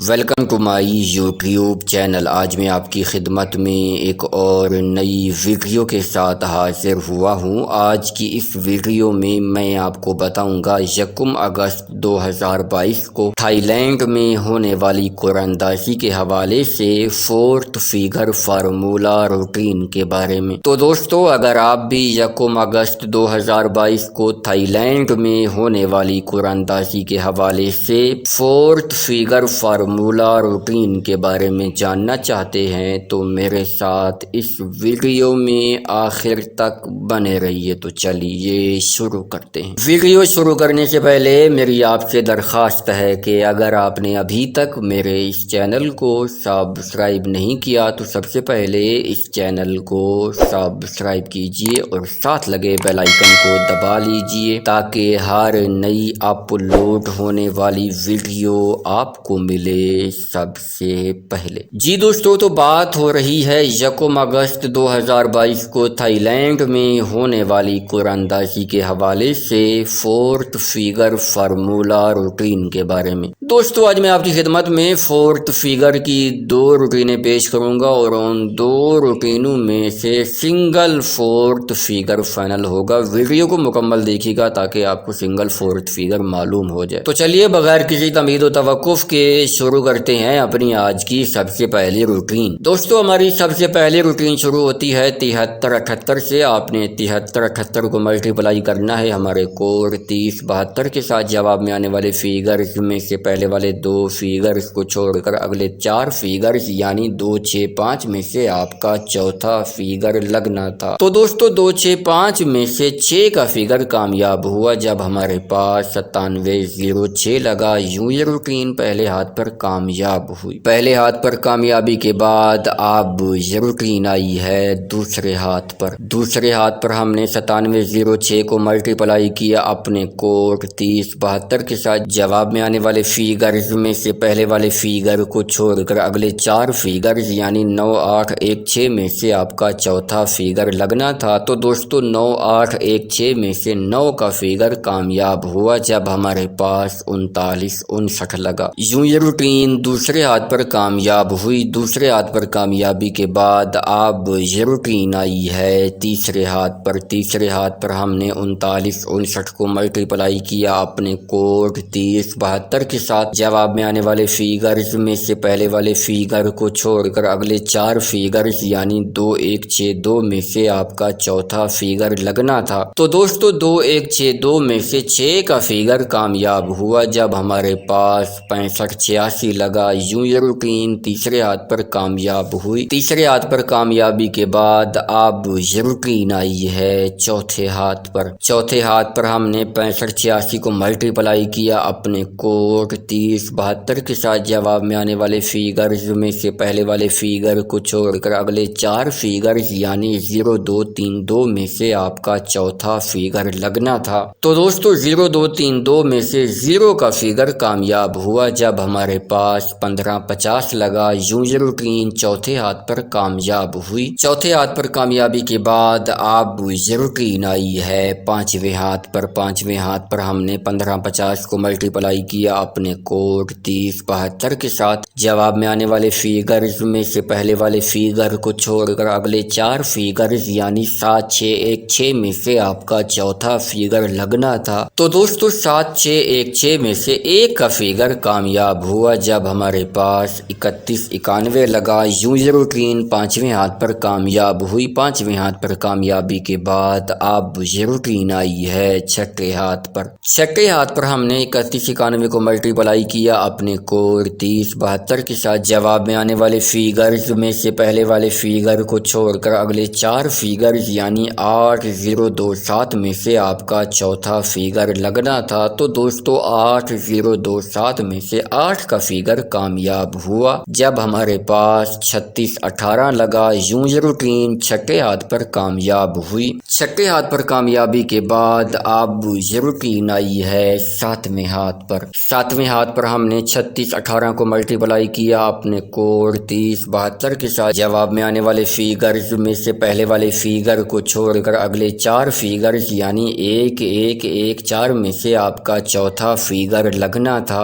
Welcome to my YouTube channel. آج میں آپ کی خدمت میں ایک اور نئی ویڈیو کے ساتھ حاضر ہوا ہوں۔ آج کی اس ویڈیو میں میں آپ کو بتاؤں گا 1 اگست 2022 کو تھائی لینڈ میں ہونے والی قراندازی کے حوالے سے 4th فگر فارمولا روٹین کے بارے میں۔ تو دوستو، اگر آپ بھی 1 اگست 2022 کو تھائی لینڈ میں ہونے والی قراندازی کے حوالے سے 4th فگر فارمولا روٹین کے بارے میں جاننا چاہتے ہیں تو میرے ساتھ اس ویڈیو میں آخر تک بنے رہیے۔ تو چلیے شروع کرتے ہیں۔ ویڈیو شروع کرنے سے پہلے میری آپ سے درخواست ہے کہ اگر آپ نے ابھی تک میرے اس چینل کو سبسکرائب نہیں کیا تو سب سے پہلے اس چینل کو سبسکرائب کیجیے اور ساتھ لگے بیل آئیکن کو دبا لیجیے تاکہ ہر نئی اپلوڈ ہونے والی ویڈیو آپ کو ملے سب سے پہلے۔ جی دوستو، تو بات ہو رہی ہے 1 اگست 2022 کو تھائی لینڈ میں ہونے والی قراندازی کے حوالے سے 4th فگر فارمولا روٹین کے بارے میں۔ دوستو، آج میں آپ کی خدمت میں 4th فگر کی 2 روٹینیں پیش کروں گا اور ان 2 روٹینوں میں سے سنگل 4th فگر فائنل ہوگا۔ ویڈیو کو مکمل دیکھیے گا تاکہ آپ کو سنگل 4th فگر معلوم ہو جائے۔ تو چلیے بغیر کسی تمہید و توقف کے شروع کرتے ہیں اپنی آج کی سب سے پہلی روٹین۔ دوستو، ہماری سب سے پہلی روٹین شروع ہوتی ہے 7378 سے۔ آپ نے 7378 کو ملٹیپلائی کرنا ہے ہمارے کوڈ 3072 کے ساتھ۔ جواب میں آنے والے فیگرز میں سے پہلے والے 2 فیگرز کو چھوڑ کر اگلے 4 فیگرز یعنی 265 میں سے آپ کا چوتھا فیگر لگنا تھا۔ تو دوستو، 265 میں سے 6 کا فیگر کامیاب ہوا جب ہمارے پاس 9706 لگا۔ یوں یہ روٹین پہلے ہاتھ پر کامیاب ہوئی۔ پہلے ہاتھ پر کامیابی کے بعد اب یہ روٹین آئی ہے دوسرے ہاتھ پر۔ دوسرے ہاتھ پر ہم نے 9706 کو ملٹیپلائی کیا اپنے کوڈ 3072 کے ساتھ۔ جواب میں آنے والے فیگرز میں سے پہلے والے فیگر کو چھوڑ کر اگلے 4 فیگرز یعنی 9816 میں سے آپ کا چوتھا فیگر لگنا تھا۔ تو دوستو، 9816 میں سے 9 کا فیگر کامیاب ہوا جب ہمارے پاس 3959 لگا۔ یوں یہ روٹین دوسرے ہاتھ پر کامیاب ہوئی۔ دوسرے ہاتھ پر کامیابی کے بعد اب یہ روٹین آئی ہے تیسرے ہاتھ پر۔ تیسرے ہاتھ پر ہم نے 3959 کو ملٹیپلائی کیا اپنے کوڈ 3072 کے ساتھ۔ جواب میں آنے والے فیگرز میں سے پہلے والے فیگر کو چھوڑ کر اگلے 4 فیگرز یعنی 2162 میں سے آپ کا چوتھا فیگر لگنا تھا۔ تو دوستو، 2162 میں سے 6 کا فیگر کامیاب ہوا جب ہمارے پاس 6586 لگا۔ یوں یہ روٹین تیسرے ہاتھ پر کامیاب ہوئی۔ تیسرے ہاتھ پر کامیابی کے بعد اب یہ روٹین آئی ہے چوتھے ہاتھ پر۔ چوتھے ہاتھ پر ہم نے 6586 کو ملٹیپلائی کیا اپنے کوڈ 3072 کے ساتھ۔ جواب میں آنے والے فیگرز میں سے پہلے والے فیگر کو چھوڑ کر اگلے 4 فیگرز یعنی 0232 میں سے آپ کا چوتھا فیگر لگنا تھا۔ تو دوستو، 0232 میں سے 0 کا فیگر کامیاب ہوا جب ہمارے پاس 1550 لگا۔ یوں یہ روٹین چوتھے ہاتھ پر کامیاب ہوئی۔ چوتھے ہاتھ پر کامیابی کے بعد اب یہ روٹین آئی ہے 5ویں ہاتھ پر۔ 5ویں ہاتھ پر ہم نے 1550 کو ملٹیپلائی کیا اپنے کوڈ 3072 کے ساتھ۔ جواب میں آنے والے فیگرز میں سے پہلے والے فیگر کو چھوڑ کر اگلے 4 فیگرز یعنی 7616 میں سے آپ کا چوتھا فیگر لگنا تھا۔ تو دوستو، 7616 میں سے 1 کا فیگر کامیاب ہوا جب ہمارے پاس 3191 لگا۔ یوں یہ روٹین 5ویں ہاتھ پر کامیاب ہوئی۔ 5ویں ہاتھ پر کامیابی کے بعد اب یہ روٹین آئی ہے 6ٹھے ہاتھ پر۔ 6ٹھے ہاتھ پر ہم نے 3191 کو ملٹیپلائی کیا اپنے کوڈ 3072 کے ساتھ۔ جواب میں آنے والے فیگرز میں سے پہلے والے فیگر کو چھوڑ کر اگلے 4 فیگرز یعنی 8027 میں سے آپ کا چوتھا فیگر لگنا تھا۔ تو دوستو، 8027 میں سے 8 کا فیگر کامیاب ہوا جب ہمارے پاس 3618 لگا۔ یوں یہ روٹین 6ٹھے ہاتھ پر کامیاب ہوئی۔ 6ٹھے ہاتھ پر کامیابی کے بعد اب یہ روٹین آئی ہے 7ویں ہاتھ پر۔ 7ویں ہاتھ پر ہم نے 3618 کو ملٹیپلائی کیا اپنے کوڈ 3072 کے ساتھ۔ جواب میں آنے والے فیگرز میں سے پہلے والے فیگر کو چھوڑ کر اگلے 4 فیگرز یعنی 1114 میں سے آپ کا چوتھا فیگر لگنا تھا۔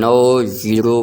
9 0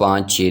5 6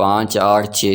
5 8 6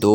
2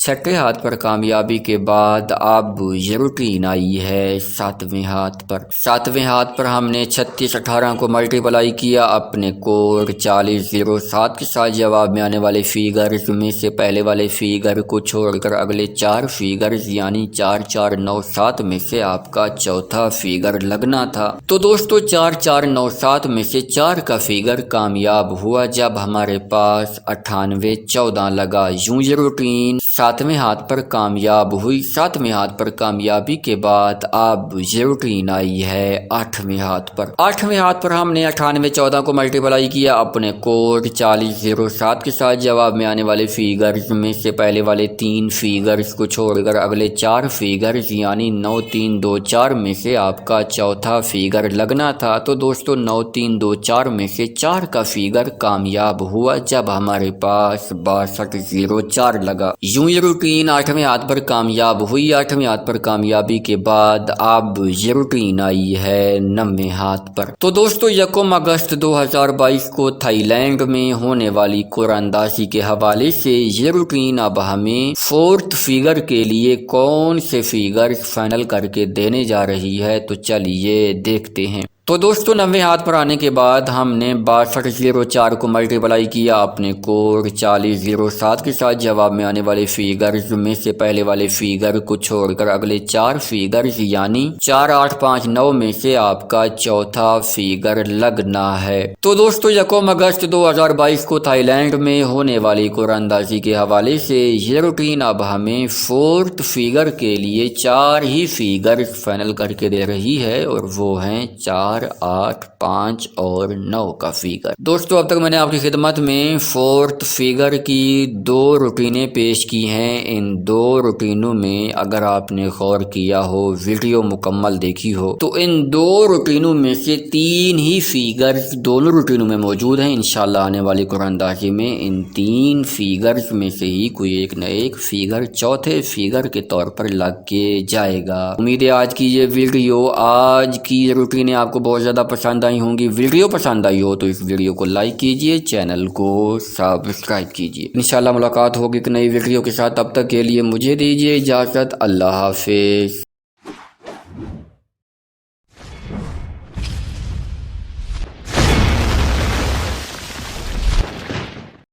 چھٹے ہاتھ پر کامیابی کے بعد اب یہ روٹین آئی ہے ساتویں ہاتھ پر۔ ساتویں ہاتھ پر ہم نے 3618 کو ملٹیپلائی کیا اپنے کوڈ 4007 کے ساتھ۔ جواب میں آنے والے فیگرز میں سے پہلے والے فیگر کو چھوڑ کر اگلے 4 فیگرز یعنی 4497 میں سے آپ کا چوتھا فیگر لگنا تھا۔ تو دوستو 4497 میں سے 4 کا فیگر کامیاب ہوا جب ہمارے پاس 9814 لگا۔ یوں یہ روٹین ساتویں ہاتھ پر کامیاب ہوئی۔ ساتویں ہاتھ پر کامیابی کے بعد اب یہ روٹین آئی ہے 8ویں ہاتھ پر۔ 8ویں ہاتھ پر ہم نے 9814 کو ملٹیپلائی کیا اپنے کوڈ 4007 کے ساتھ۔ جواب میں آنے والے فیگرز میں سے پہلے والے 3 فیگرز کو چھوڑ کر اگلے 4 فیگرز یعنی 9324 میں سے آپ کا چوتھا فیگر لگنا تھا۔ تو دوستو 9324 میں سے 4 کا فیگر کامیاب ہوا جب ہمارے پاس 6204 لگا۔ یوں یہ روٹین 8ویں ہاتھ پر کامیاب ہوئی۔ 8ویں ہاتھ پر کامیابی کے بعد اب یہ روٹین آئی ہے 9ویں ہاتھ پر۔ تو دوستو 1 اگست 2022 کو تھائی لینڈ میں ہونے والی قرآن اندازی کے حوالے سے یہ روٹین اب ہمیں 4تھ فیگر کے لیے کون سے فیگر فائنل کر کے دینے جا رہی ہے، تو چلیے دیکھتے ہیں۔ تو دوستو 9ویں ہاتھ پر آنے کے بعد ہم نے 6204 کو ملٹیپلائی کیا اپنے کوڈ 4007 کے ساتھ۔ جواب میں آنے والے فیگرز میں سے پہلے والے فیگر کو چھوڑ کر اگلے 4 فیگرز یعنی 4859 میں سے آپ کا چوتھا فیگر لگنا ہے۔ تو دوستو 1 اگست 2022 کو تھائی لینڈ میں ہونے والی قرآن اندازی کے حوالے سے یہ روٹین اب ہمیں 4تھ فیگر کے لیے 4 ہی فیگر فائنل کر کے دے رہی ہے، اور وہ ہیں 4، 8، 5 اور 9 کا فیگر۔ دوستو اب تک میں نے آپ کی خدمت میں 4تھ فیگر کی 2 روٹینیں پیش کی ہیں۔ ان 2 روٹینوں میں اگر آپ نے غور کیا ہو، ویڈیو مکمل دیکھی ہو، تو ان 2 روٹینوں میں سے 3 ہی فیگرز دونوں روٹینوں میں موجود ہیں۔ انشاءاللہ آنے والی قرآن اندازی میں ان 3 فیگرز میں سے ہی کوئی ایک نہ ایک فیگر چوتھے فیگر کے طور پر لگ کے جائے گا۔ امید ہے آج کی یہ ویڈیو، آج کی یہ روٹینیں آپ کو بہت زیادہ پسند آئی ہوں گی۔ ویڈیو پسند آئی ہو تو اس ویڈیو کو لائک کیجئے، چینل کو سبسکرائب کیجئے۔ انشاءاللہ ملاقات ہوگی ایک نئی ویڈیو کے ساتھ، تب تک کے لیے مجھے دیجئے اجازت۔ اللہ حافظ۔